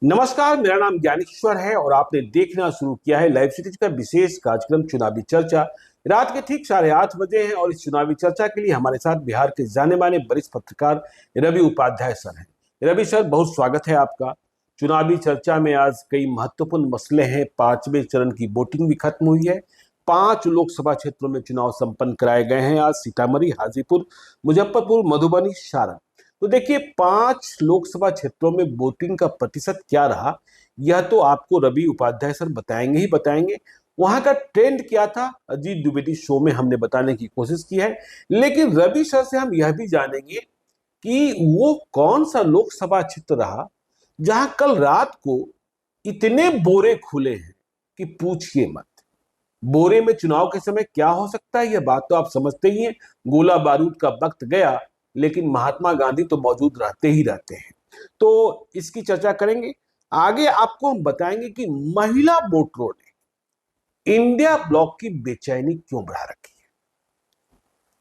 नमस्कार, मेरा नाम ज्ञानेश्वर है और आपने देखना शुरू किया है लाइव सिटीज का विशेष कार्यक्रम चुनावी चर्चा। रात के ठीक 8:30 बजे हैं और इस चुनावी चर्चा के लिए हमारे साथ बिहार के जाने माने वरिष्ठ पत्रकार रवि उपाध्याय सर हैं। रवि सर, बहुत स्वागत है आपका। चुनावी चर्चा में आज कई महत्वपूर्ण मसले हैं। 5वें चरण की वोटिंग भी खत्म हुई है। 5 लोकसभा क्षेत्रों में चुनाव संपन्न कराए गए हैं आज। सीतामढ़ी, हाजीपुर, मुजफ्फरपुर, मधुबनी, सारण। तो देखिए, 5 लोकसभा क्षेत्रों में वोटिंग का प्रतिशत क्या रहा, यह तो आपको रवि उपाध्याय सर बताएंगे ही बताएंगे। वहां का ट्रेंड क्या था, अजीत द्विवेदी शो में हमने बताने की कोशिश की है। लेकिन रवि सर से हम यह भी जानेंगे कि वो कौन सा लोकसभा क्षेत्र रहा जहां कल रात को इतने बोरे खुले हैं कि पूछिए मत। बोरे में चुनाव के समय क्या हो सकता है, यह बात तो आप समझते ही हैं। गोला बारूद का वक्त गया, लेकिन महात्मा गांधी तो मौजूद रहते ही रहते हैं। तो इसकी चर्चा करेंगे। आगे आपको हम बताएंगे कि महिला वोटरों ने इंडिया ब्लॉक की बेचैनी क्यों बढ़ा रखी है।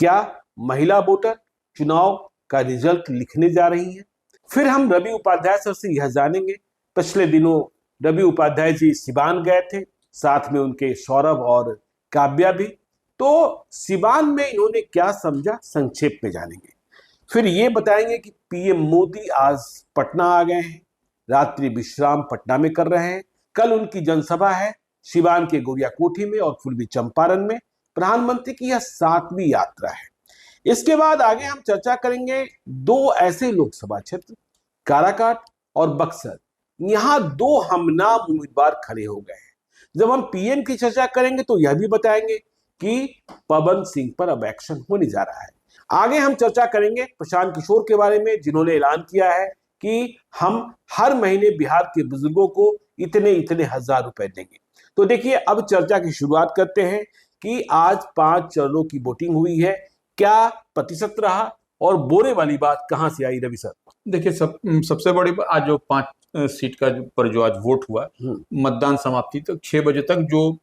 क्या महिला वोटर चुनाव का रिजल्ट लिखने जा रही हैं। फिर हम रवि उपाध्याय सर से यह जानेंगे, पिछले दिनों रवि उपाध्याय जी सिवान गए थे, साथ में उनके सौरभ और काव्या भी। तो सिवान में इन्होंने क्या समझा, संक्षेप में जानेंगे। फिर ये बताएंगे कि पीएम मोदी आज पटना आ गए हैं, रात्रि विश्राम पटना में कर रहे हैं। कल उनकी जनसभा है सिवान के गोरियाकोठी में और पूर्वी चंपारण में। प्रधानमंत्री की यह 7वीं यात्रा है। इसके बाद आगे हम चर्चा करेंगे 2 ऐसे लोकसभा क्षेत्र, काराकाट और बक्सर। यहां 2 हमनाम उम्मीदवार खड़े हो गए हैं। जब हम पीएम की चर्चा करेंगे तो यह भी बताएंगे कि पवन सिंह पर अब एक्शन होने जा रहा है। आगे हम चर्चा करेंगे प्रशांत किशोर के बारे में, जिन्होंने ऐलान किया है कि हम हर महीने बिहार के बुजुर्गों को इतने इतने हजार रुपए देंगे। तो देखिए, अब चर्चा की शुरुआत करते हैं कि आज 5 चरणों की वोटिंग हुई है, क्या प्रतिशत रहा और बोरे वाली बात कहां से आई रवि सर। देखिए, सबसे बड़ी आज जो 5 सीट का पर जो आज वोट हुआ, मतदान समाप्ति तक 6 बजे तक जो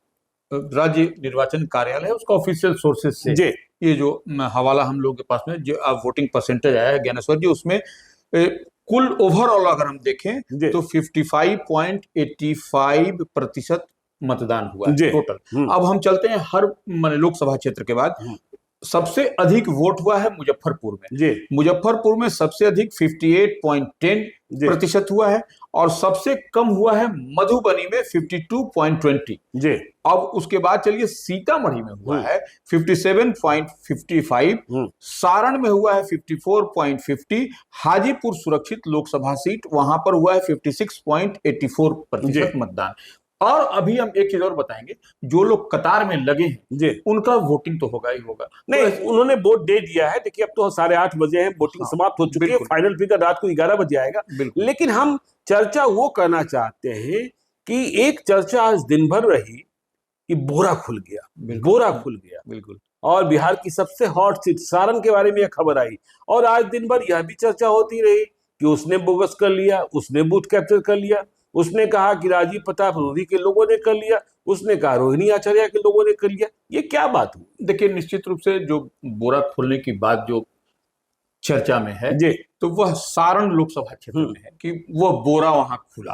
राज्य निर्वाचन कार्यालय है उसका ऑफिशियल सोर्सेज से ये जो हवाला हम लोग के पास में जो वोटिंग परसेंटेज आया है ज्ञानेश्वर जी, उसमें कुल ओवरऑल अगर हम देखें तो 55.85% मतदान हुआ टोटल। अब हम चलते हैं हर लोकसभा क्षेत्र के बाद। सबसे अधिक वोट हुआ है मुजफ्फरपुर में। मुजफ्फरपुर में सबसे अधिक 58.10% हुआ है और सबसे कम हुआ है मधुबनी में 52.20। अब उसके बाद चलिए सीतामढ़ी में हुआ है 57.55, सारण में हुआ है 54.50, हाजीपुर सुरक्षित लोकसभा सीट वहां पर हुआ है 56.84% मतदान। और अभी हम एक चीज और बताएंगे, जो लोग कतार में लगे हैं उनका वोटिंग तो होगा ही होगा। नहीं, उन्होंने वोट दे दिया है। देखिए, अब तो 8:30 बजे हैं, वोटिंग समाप्त हो चुकी है। फाइनल फिगर रात को 11 बजे आएगा। लेकिन हम चर्चा वो करना चाहते हैं कि एक चर्चा आज दिन भर रही कि बोरा खुल गया, बोरा खुल गया। बिल्कुल। और बिहार की सबसे हॉट सीट सारण के बारे में यह खबर आई और आज दिन भर यह भी चर्चा होती रही कि उसने बोगस कर लिया, उसने बूथ कैप्चर कर लिया, उसने कहा कि राजीव प्रताप रूडी के लोगों ने कर लिया, उसने कहा रोहिणी आचार्य के लोगों ने कर लिया। ये क्या बात हुई? देखिए, निश्चित रूप से जो बोरा खोलने की बात जो चर्चा में है तो वह सारण लोकसभा क्षेत्र में है कि वह बोरा वहां खुला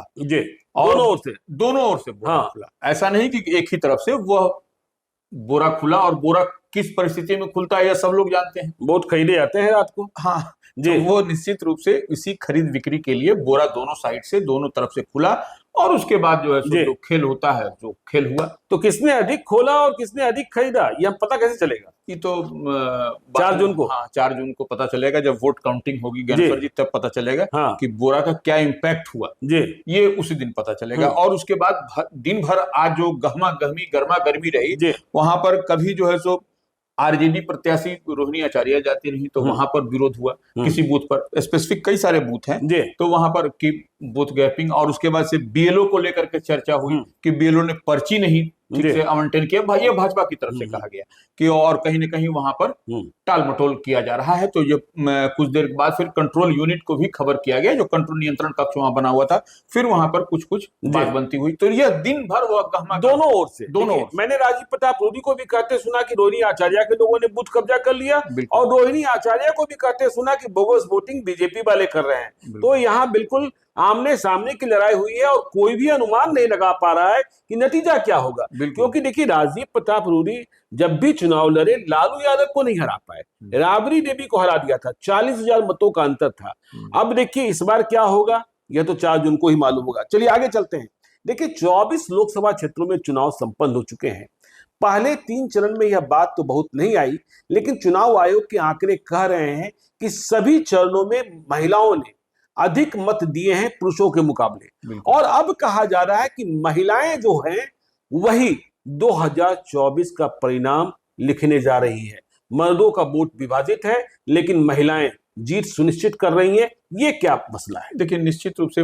और दोनों ओर से बोरा खुला। ऐसा नहीं कि एक ही तरफ से वह बोरा खुला। और बोरा किस परिस्थिति में खुलता है यह सब लोग जानते हैं, वोट खरीदे जाते हैं रात को। हाँ तो वो निश्चित रूप से इसी खरीद बिक्री के लिए बोरा दोनों साइड से दोनों तरफ से खुला और उसके बाद जो है जो खेल होता है, जो खेल हुआ। तो किसने अधिक खोला और किसने अधिक खरीदा, यह पता कैसे चलेगा? ये तो 4 जून को, 4 जून को पता चलेगा जब वोट काउंटिंग होगी ज्ञानेश्वर जी, तब पता चलेगा कि बोरा का क्या इम्पैक्ट हुआ। ये उसी दिन पता चलेगा। और उसके बाद दिन भर आज जो गर्मा गर्मी रही, वहां पर कभी जो है सो आरजेडी प्रत्याशी रोहिणी आचार्य जाती रही तो वहां पर विरोध हुआ किसी बूथ पर, स्पेसिफिक कई सारे बूथ हैं तो वहां पर की बूथ गैपिंग। और उसके बाद से बीएलओ को लेकर के चर्चा हुई कि बीएलओ ने पर्ची नहीं ठीक से आवंटन किया, ये भाजपा की तरफ से कहा गया कि और कहीं न कहीं वहां पर टाल मटोल किया जा रहा है। तो ये कुछ देर बाद फिर कंट्रोल यूनिट को भी खबर किया गया, जो कंट्रोल नियंत्रण कक्ष वहां बना हुआ था, फिर वहां पर कुछ बात बनती हुई। तो यह दिन भर वो दोनों ओर से मैंने राजीव प्रताप रूडी को भी कहते सुना कि रोहिणी आचार्य के लोगों ने बूथ कब्जा कर लिया और रोहिणी आचार्य को भी कहते सुना कि बोगस वोटिंग बीजेपी वाले कर रहे हैं। तो यहाँ बिल्कुल आमने सामने की लड़ाई हुई है और कोई भी अनुमान नहीं लगा पा रहा है कि नतीजा क्या होगा। क्योंकि देखिए, राजीव प्रताप रूडी जब भी चुनाव लड़े लालू यादव को नहीं हरा पाए, राबड़ी देवी को हरा दिया था, 40,000 मतों का अंतर था। अब देखिए इस बार क्या होगा, यह तो 4 जून को ही मालूम होगा। चलिए आगे चलते हैं। देखिए 24 लोकसभा क्षेत्रों में चुनाव संपन्न हो चुके हैं। पहले 3 चरण में यह बात तो बहुत नहीं आई, लेकिन चुनाव आयोग के आंकड़े कह रहे हैं कि सभी चरणों में महिलाओं ने अधिक मत दिए हैं पुरुषों के मुकाबले। और अब कहा जा रहा है कि महिलाएं जो हैं वही 2024 का परिणाम लिखने जा रही है। मर्दों का वोट विभाजित है, लेकिन महिलाएं जीत सुनिश्चित कर रही हैं। ये क्या मसला है? देखिए, निश्चित रूप से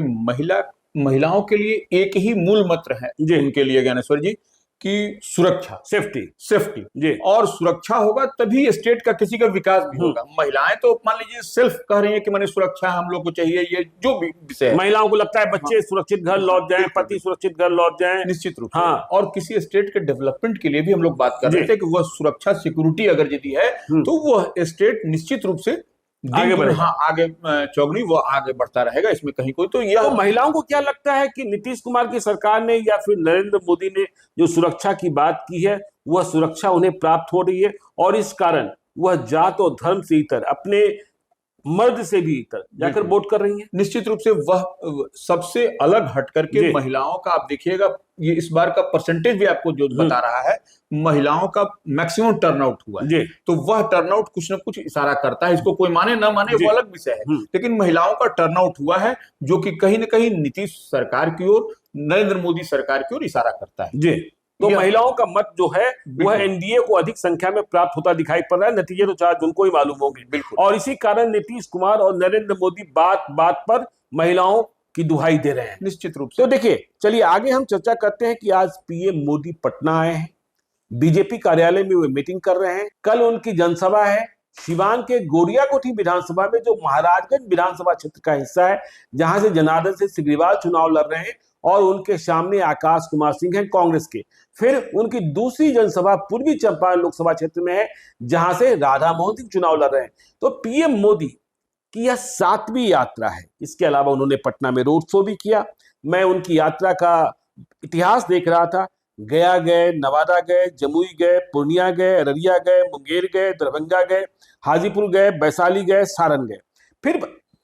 महिलाओं के लिए एक ही मूल मंत्र है उनके लिए ज्ञानेश्वर जी, कि सुरक्षा, सेफ्टी जी। और सुरक्षा होगा तभी स्टेट का किसी का विकास भी होगा। महिलाएं तो मान लीजिए सेल्फ कह रही है कि मैंने सुरक्षा हम लोग को चाहिए, ये जो भी विषय है, महिलाओं को लगता है बच्चे सुरक्षित घर लौट जाएं, पति सुरक्षित घर लौट जाएं। निश्चित रूप से। और किसी स्टेट के डेवलपमेंट के लिए भी हम लोग बात कर रहे थे कि वह सुरक्षा, सिक्योरिटी अगर यदि है तो वह स्टेट निश्चित रूप से आगे बढ़ेगा। आगे चौगनी वो आगे बढ़ता रहेगा, इसमें कहीं कोई तो यह। तो महिलाओं को क्या लगता है कि नीतीश कुमार की सरकार ने या फिर नरेंद्र मोदी ने जो सुरक्षा की बात की है, वह सुरक्षा उन्हें प्राप्त हो रही है और इस कारण वह जात और धर्म से इतर, अपने मर्द से भी इतर जाकर वोट कर रही है? निश्चित रूप से वह सबसे अलग हट करके महिलाओं का आप देखिएगा, ये इस बार का परसेंटेज भी आपको जो बता रहा है, महिलाओं का मैक्सिमम टर्नआउट हुआ है। तो वह टर्नआउट कुछ न कुछ इशारा करता है, इसको कोई माने ना माने वो अलग विषय है, लेकिन महिलाओं का टर्नआउट हुआ है जो कि कहीं ना कहीं नीतीश सरकार की ओर, नरेंद्र मोदी सरकार की ओर इशारा करता है जी। तो महिलाओं का मत जो है वह एनडीए को अधिक संख्या में प्राप्त होता दिखाई पड़ रहा है। नतीजे तो 4 जून को ही मालूम होंगे। और इसी कारण नीतीश कुमार और नरेंद्र मोदी बात बात पर महिलाओं की दुहाई दे रहे हैं। निश्चित रूप से। तो देखिए, चलिए आगे हम चर्चा करते हैं कि आज पीएम मोदी पटना आए हैं, बीजेपी कार्यालय में वे मीटिंग कर रहे हैं। कल उनकी जनसभा है सिवान के गोरियाकोठी विधानसभा में, जो महाराजगंज विधानसभा क्षेत्र का हिस्सा है, जहां से जनार्दन सिंह सिग्रीवाल चुनाव लड़ रहे हैं और उनके सामने आकाश कुमार सिंह हैं कांग्रेस के। फिर उनकी दूसरी जनसभा पूर्वी चंपारण लोकसभा क्षेत्र में है, जहां से राधा मोहन सिंह चुनाव लड़ रहे हैं। तो पीएम मोदी की यह 7वीं यात्रा है। इसके अलावा उन्होंने पटना में रोड शो भी किया। मैं उनकी यात्रा का इतिहास देख रहा था। गया गए, नवादा गए, जमुई गए, पूर्णिया गए, अररिया गए, मुंगेर गए, दरभंगा गए, हाजीपुर गए, वैशाली गए, सारण गए। फिर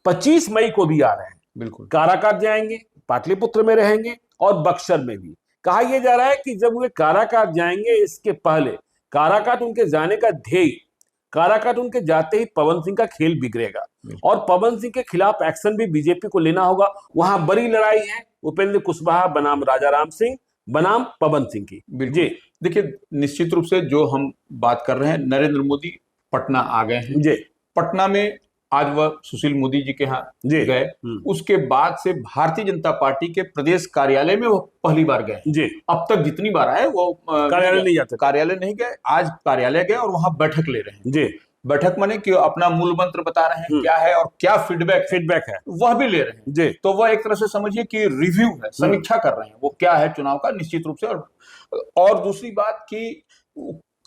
25 मई को भी आ रहे हैं। बिल्कुल। काराकाट जाएंगे, पाटलिपुत्र में रहेंगे और बक्सर में भी। कहा यह जा रहा है कि जब वे काराकाट जाएंगे, इसके पहले काराकाट उनके जाने का ध्येय, काराकाट उनके जाते ही पवन सिंह का खेल बिगड़ेगा और पवन सिंह के खिलाफ एक्शन भी बीजेपी को लेना होगा। वहां बड़ी लड़ाई है उपेंद्र कुशवाहा बनाम राजाराम सिंह बनाम पवन सिंह की। जी देखिए, निश्चित रूप से जो हम बात कर रहे हैं, नरेंद्र मोदी पटना आ गए हैं जी। पटना में आज वह सुशील मोदी जी के यहाँ गए। उसके बाद से भारतीय जनता पार्टी के प्रदेश कार्यालय में वो पहली बार गए जी। अब तक जितनी बार आए वो कार्यालय नहीं जाते, कार्यालय नहीं गए। आज कार्यालय गए और वहां बैठक ले रहे हैं जी। बैठक माने कि अपना मूल मंत्र बता रहे हैं क्या है और क्या फीडबैक है वह भी ले रहे हैं जी। तो वह एक तरह से समझिए कि रिव्यू है, समीक्षा कर रहे हैं वो क्या है चुनाव का, निश्चित रूप से। और दूसरी बात कि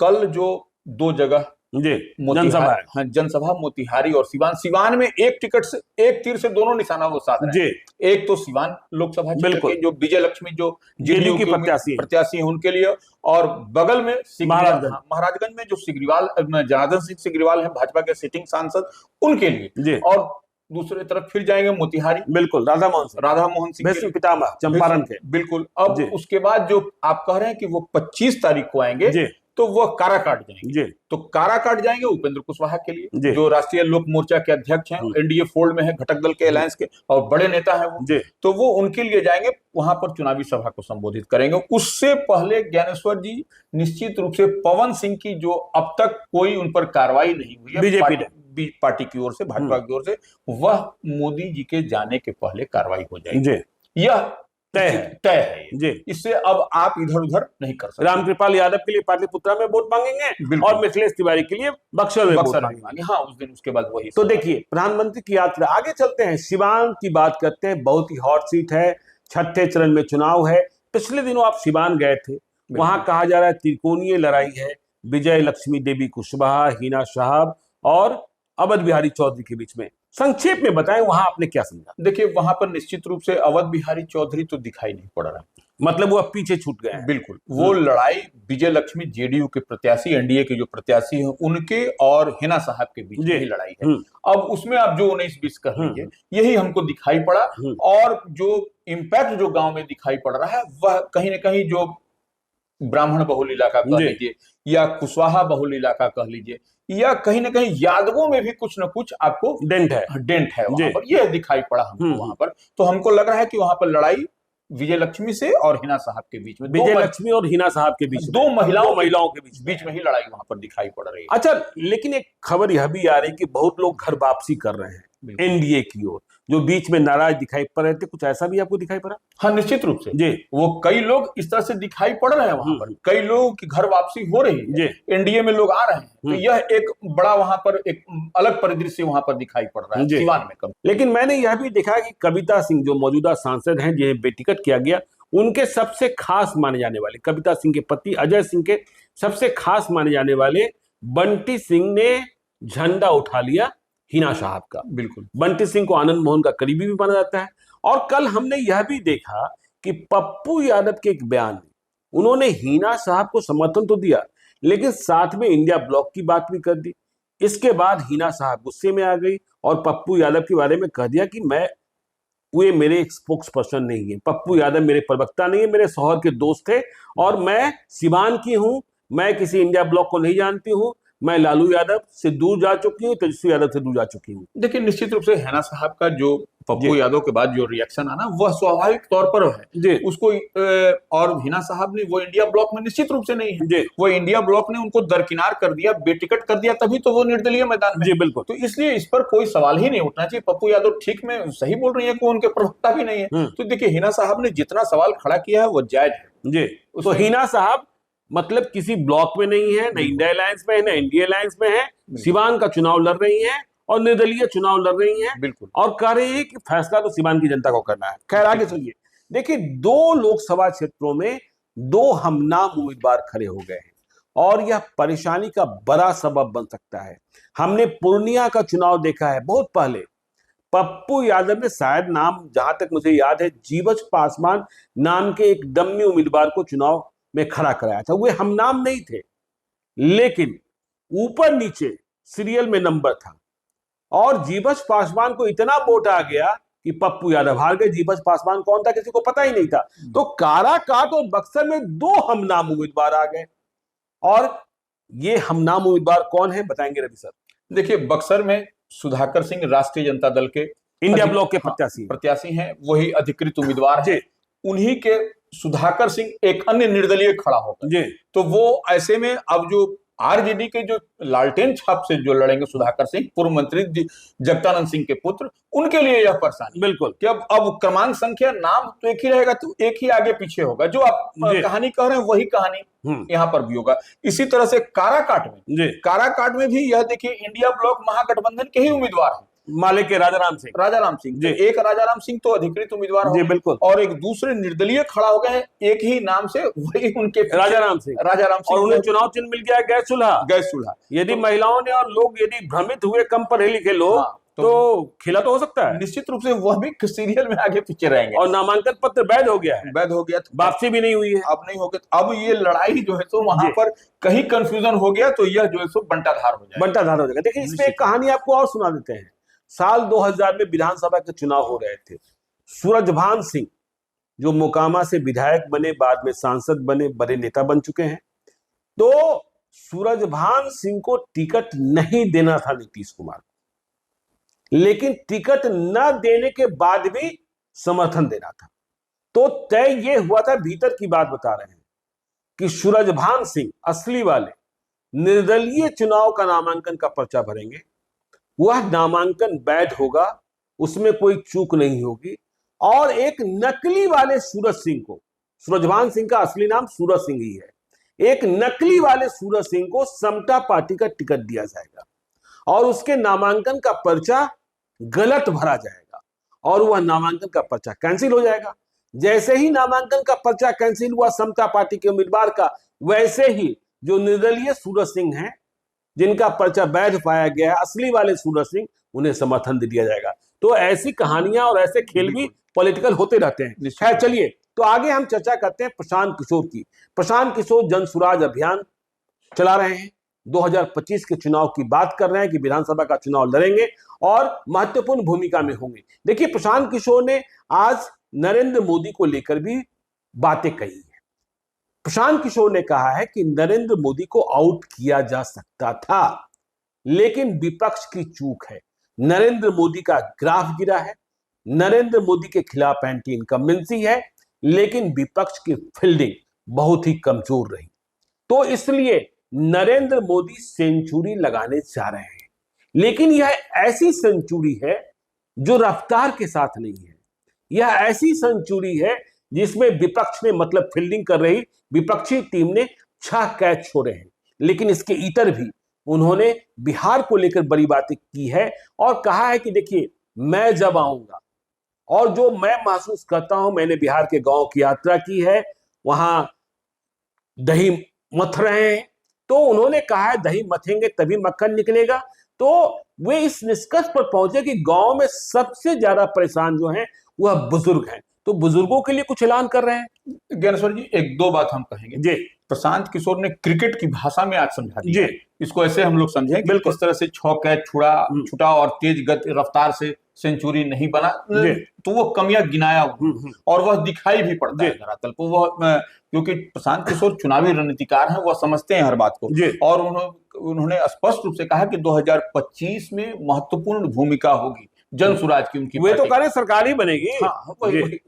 कल जो 2 जगह जनसभा है, हाँ, जनसभा मोतिहारी और सिवान में एक टिकट से, एक तीर से दोनों निशाना वो साध रहे हैं। एक तो सिवान लोकसभा क्षेत्र के जो विजय लक्ष्मी जो जेडीयू की प्रत्याशी है उनके लिए, और बगल में महाराजगंज में जो सिग्रीवाल, जनार्दन सिंह सिग्रीवाल है भाजपा के सिटिंग सांसद, उनके लिए। और दूसरी तरफ फिर जाएंगे मोतिहारी, बिल्कुल राधा मोहन सिंह पितामह चंपारण के, बिल्कुल। अब उसके बाद जो आप कह रहे हैं कि वो 25 तारीख को आएंगे, तो वह काराकाट जाएंगे। तो काराकाट जाएंगे उपेंद्र कुशवाहा के लिए, जो राष्ट्रीय लोक मोर्चा के अध्यक्ष हैं, एनडीए फोल्ड में है, घटक दल के अलायंस के और बड़े नेता हैं वो, तो वो उनके लिए जाएंगे, वहां पर चुनावी सभा को संबोधित करेंगे। उससे पहले ज्ञानेश्वर जी, निश्चित रूप से पवन सिंह की जो अब तक कोई उन पर कार्रवाई नहीं हुई है बीजेपी पार्टी की ओर से, भाजपा की ओर से, वह मोदी जी के जाने के पहले कार्रवाई हो जाएगी। यह तय है जी। इससे अब आप इधर उधर नहीं कर सकते। रामकृपाल यादव के लिए पाटलिपुत्रा में वोट मांगेंगे और मिथिलेश तिवारी के लिए बक्सर में वोट मांगेंगे। हाँ, उस दिन उसके बाद वही। तो देखिए, प्रधानमंत्री की यात्रा। आगे चलते हैं, सिवान की बात करते हैं। बहुत ही हॉट सीट है, 6ठे चरण में चुनाव है। पिछले दिनों आप सिवान गए थे, वहां कहा जा रहा है त्रिकोणीय लड़ाई है विजय लक्ष्मी देवी कुशवाहा, हिना साहब और अवध बिहारी चौधरी के बीच में। संक्षेप में बताएं वहां आपने क्या समझा। देखिए, वहां पर निश्चित रूप से अवध बिहारी चौधरी तो दिखाई नहीं पड़ रहा, मतलब वो अब पीछे छूट गए हैं। बिल्कुल। वो लड़ाई विजय लक्ष्मी जेडीयू के प्रत्याशी, एनडीए के जो प्रत्याशी हैं उनके और हिना साहब के बीच में ही लड़ाई है। अब उसमें आप जो 19-20 कह लीजिए, यही हमको दिखाई पड़ा। और जो इम्पैक्ट जो गांव में दिखाई पड़ रहा है वह कहीं ना कहीं जो ब्राह्मण बहुल इलाका कह लीजिए या कुशवाहा बहुल इलाका कह लीजिए, या कहीं ना कहीं यादवों में भी कुछ ना कुछ आपको डेंट है वहां पर, यह दिखाई पड़ा हमको वहां पर। तो हमको लग रहा है कि वहां पर लड़ाई विजय लक्ष्मी से और हिना साहब के बीच में, विजय लक्ष्मी और हिना साहब के बीच, दो महिलाओं के बीच में ही लड़ाई वहां पर दिखाई पड़ रही है। अच्छा, लेकिन एक खबर यह भी आ रही है कि बहुत लोग घर वापसी कर रहे हैं एनडीए की ओर, जो बीच में नाराज दिखाई पड़ रहे थे, कुछ ऐसा भी आपको दिखाई पड़ा? हाँ, निश्चित रूप से जी, वो कई लोग इस तरह से दिखाई पड़ रहे हैं वहां पर, कई लोगों की घर वापसी हो रही है, एनडीए में लोग आ रहे हैं। तो यह एक बड़ा वहां पर एक अलग परिदृश्य वहां पर दिखाई पड़ रहा है सिवान में कम। लेकिन मैंने यह भी देखा कि कविता सिंह जो मौजूदा सांसद हैं, जिन्हें बेटिकट किया गया, उनके सबसे खास माने जाने वाले, कविता सिंह के पति अजय सिंह के सबसे खास माने जाने वाले बंटी सिंह ने झंडा उठा लिया हिना साहब का। बिल्कुल, बंटी सिंह को आनंद मोहन का करीबी भी माना जाता है। और कल हमने यह भी देखा कि पप्पू यादव के एक बयान में उन्होंने हिना साहब को समर्थन तो दिया, लेकिन साथ में इंडिया ब्लॉक की बात भी कर दी। इसके बाद हिना साहब गुस्से में आ गई और पप्पू यादव के बारे में कह दिया कि वे मेरे स्पोक्स पर्सन नहीं है, पप्पू यादव मेरे प्रवक्ता नहीं है, मेरे शौहर के दोस्त थे और मैं सिवान की हूं, मैं किसी इंडिया ब्लॉक को नहीं जानती हूं, मैं लालू यादव से दूर जा चुकी हूँ, तेजस्वी यादव से दूर जा चुकी हूँ। देखिए, निश्चित रूप से हिना साहब का जो पप्पू यादव के बाद जो रिएक्शन आना, वह स्वाभाविक तौर पर है उसको। और हिना साहब ने वो इंडिया ब्लॉक में निश्चित रूप से नहीं है, वो इंडिया ब्लॉक ने उनको दरकिनार कर दिया, बेटिकट कर दिया, तभी तो वो निर्दलीय मैदान में। जी बिल्कुल। तो इसलिए इस पर कोई सवाल ही नहीं उठना चाहिए। पप्पू यादव ठीक में सही बोल रही है कि उनके प्रवक्ता भी नहीं है। तो देखिए, हिना साहब ने जितना सवाल खड़ा किया है वो जायज है जी। तो हिना साहब मतलब किसी ब्लॉक में नहीं है, न इंडिया अलायंस में है, न इंडिया अलायंस में है, सिवान का चुनाव लड़ रही हैं और निर्दलीय चुनाव लड़ रही हैं। बिल्कुल। और कह रही है कि फैसला तो सिवान की जनता को करना है। खैर, आगे चलिए। देखिए, 2 लोकसभा क्षेत्रों में 2 हमनाम उम्मीदवार खड़े हो गए हैं और यह परेशानी का बड़ा सबब बन सकता है। हमने पूर्णिया का चुनाव देखा है बहुत पहले। पप्पू यादव ने शायद नाम, जहां तक मुझे याद है, जीवछ पासवान नाम के एक डम्मी उम्मीदवार को चुनाव में खड़ा कराया था। वे हम नाम नहीं थे, लेकिन ऊपर नीचे सीरियल में नंबर था और जीवछ पासवान को इतना वोट आ गया कि पप्पू यादव हार गए। जीवछ पासवान कौन था किसी को पता ही नहीं था। तो काराकाट और बक्सर में 2 हमनाम उम्मीदवार आ गए। और ये हमनाम उम्मीदवार कौन है, बताएंगे रवि सर? देखिए, बक्सर में सुधाकर सिंह राष्ट्रीय जनता दल के इंडिया ब्लॉक के प्रत्याशी हैं, वही अधिकृत उम्मीदवार है। उन्हीं के सुधाकर सिंह एक अन्य निर्दलीय खड़ा होगा। तो वो ऐसे में अब जो आरजेडी के जो लालटेन छाप से जो लड़ेंगे सुधाकर सिंह, पूर्व मंत्री जगदानंद सिंह के पुत्र, उनके लिए यह परेशानी बिल्कुल कि अब क्रमांक संख्या, नाम तो एक ही रहेगा, तो एक ही आगे पीछे होगा। जो आप कहानी कह रहे हैं वही कहानी यहाँ पर भी होगा। इसी तरह से काराकाट में भी यह देखिए, इंडिया ब्लॉक महागठबंधन के ही उम्मीदवार है, माले के राजाराम सिंह। एक राजाराम सिंह तो अधिकृत उम्मीदवार हो, बिल्कुल, और एक दूसरे निर्दलीय खड़ा हो गए एक ही नाम से, वही उनके राजाराम सिंह। और उन्हें चुनाव चिन्ह मिल गया गैस चूल्हा। यदि महिलाओं ने और लोग यदि भ्रमित हुए, कम पढ़े लिखे लोग, तो खिला तो हो सकता है। निश्चित रूप से वह भी सीरियल में आगे पीछे रहेंगे। और नामांकन पत्र वैध हो गया है, वापसी भी नहीं हुई है, अब नहीं होगी। अब ये लड़ाई जो है तो वहां पर कहीं कंफ्यूजन हो गया, तो यह जो है सो बंटाधार हो जाएगा। देखिए, इसमें एक कहानी आपको और सुना देते हैं। साल 2000 में विधानसभा के चुनाव हो रहे थे। सूरजभान सिंह जो मोकामा से विधायक बने, बाद में सांसद बने, बड़े नेता बन चुके हैं। तो सूरजभान सिंह को टिकट नहीं देना था नीतीश कुमार को, लेकिन टिकट न देने के बाद भी समर्थन देना था। तो तय ये हुआ था, भीतर की बात बता रहे हैं, कि सूरजभान सिंह असली वाले निर्दलीय चुनाव का नामांकन का पर्चा भरेंगे। वह नामांकन वैध होगा, उसमें कोई चूक नहीं होगी। और एक नकली वाले सूरज सिंह को, सूरजभान सिंह का असली नाम सूरज सिंह ही है, एक नकली वाले सूरज सिंह को समता पार्टी का टिकट दिया जाएगा और उसके नामांकन का पर्चा गलत भरा जाएगा और वह नामांकन का पर्चा कैंसिल हो जाएगा। जैसे ही नामांकन का पर्चा कैंसिल हुआ समता पार्टी के उम्मीदवार का, वैसे ही जो निर्दलीय सूरज सिंह हैं, जिनका पर्चा वैध पाया गया है, असली वाले सूरज सिंह, उन्हें समर्थन दे दिया जाएगा। तो ऐसी कहानियां और ऐसे खेल भी पॉलिटिकल होते रहते हैं। खैर चलिए, तो आगे हम चर्चा करते हैं प्रशांत किशोर की। प्रशांत किशोर जनसुराज अभियान चला रहे हैं, 2025 के चुनाव की बात कर रहे हैं कि विधानसभा का चुनाव लड़ेंगे और महत्वपूर्ण भूमिका में होंगे। देखिए, प्रशांत किशोर ने आज नरेंद्र मोदी को लेकर भी बातें कही है। प्रशांत किशोर ने कहा है कि नरेंद्र मोदी को आउट किया जा सकता था, लेकिन विपक्ष की चूक है। नरेंद्र मोदी का ग्राफ गिरा है, नरेंद्र मोदी के खिलाफ एंटी इनकम्बेंसी है, लेकिन विपक्ष की फील्डिंग बहुत ही कमजोर रही। तो इसलिए नरेंद्र मोदी सेंचुरी लगाने जा रहे हैं, लेकिन यह ऐसी सेंचुरी है जो रफ्तार के साथ नहीं है। यह ऐसी सेंचुरी है जिसमें विपक्ष ने, मतलब फील्डिंग कर रही विपक्षी टीम ने 6 कैच छोड़े हैं। लेकिन इसके इतर भी उन्होंने बिहार को लेकर बड़ी बातें की है और कहा है कि देखिए, मैं जब आऊंगा और जो मैं महसूस करता हूं, मैंने बिहार के गांव की यात्रा की है, वहां दही मथ रहे हैं, तो उन्होंने कहा है दही मथेंगे तभी मक्खन निकलेगा। तो वे इस निष्कर्ष पर पहुंचे कि गांव में सबसे ज्यादा परेशान जो हैं वह बुजुर्ग हैं। तो बुजुर्गों के लिए कुछ ऐलान कर रहे हैं। ज्ञानेश्वर जी, एक दो बात हम कहेंगे जी। प्रशांत किशोर ने क्रिकेट की भाषा में आज समझा दिया। इसको ऐसे हम लोग समझें कि किस तरह से 6 कैच छुड़ा और तेज गति रफ्तार से सेंचुरी नहीं बना, तो वो कमियां गिनाया और वह दिखाई भी पड़ता है धरातल पर। वह क्योंकि प्रशांत किशोर चुनावी रणनीतिकार हैं, वह समझते हैं हर बात को, और उन्होंने स्पष्ट रूप से कहा कि 2025 में महत्वपूर्ण भूमिका होगी जनसुराज की उनकी। वे तो कह रहे हैं सरकार ही बनेगी। हाँ,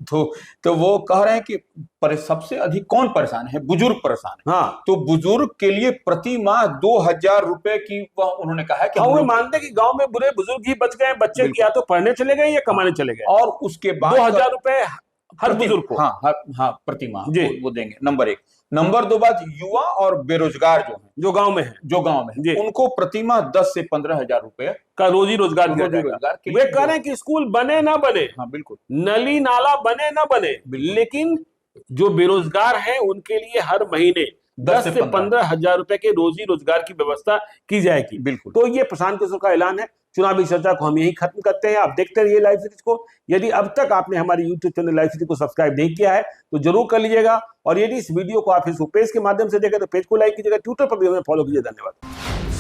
तो वो कह रहे हैं कि सबसे अधिक कौन परेशान है? बुजुर्ग परेशान है। हाँ, तो बुजुर्ग के लिए प्रति माह 2000 रुपए की वह उन्होंने कहा है कि वो मानते हैं कि गांव में बुरे बुजुर्ग ही बच गए, बच्चे या तो पढ़ने चले गए या कमाने चले गए, और उसके बाद 2000 रुपए हर बुजुर्ग को प्रति माह वो देंगे। नंबर 1। नंबर 2 बात, युवा और बेरोजगार जो गांव में है उनको प्रति माह 10 से 15 हजार रुपए का रोजी रोजगार दिया जाएगा। वे कह रहे हैं कि स्कूल बने ना बने, बिल्कुल, नली नाला बने ना बने, लेकिन जो बेरोजगार हैं उनके लिए हर महीने 10 से 15 हजार रुपए के रोजी रोजगार की व्यवस्था की जाएगी। बिल्कुल। तो ये प्रशांत किशोर का ऐलान है। चुनावी चर्चा को हम यही खत्म करते हैं। आप देखते रहिए लाइव सीरीज को। यदि अब तक आपने हमारी यूट्यूब चैनल लाइव सीरीज को सब्सक्राइब नहीं किया है तो जरूर कर लीजिएगा, और यदि इस वीडियो को आप फेसबुक पेज के माध्यम से देखें तो पेज को लाइक कीजिएगा, ट्विटर पर भी हमें फॉलो कीजिए। धन्यवाद।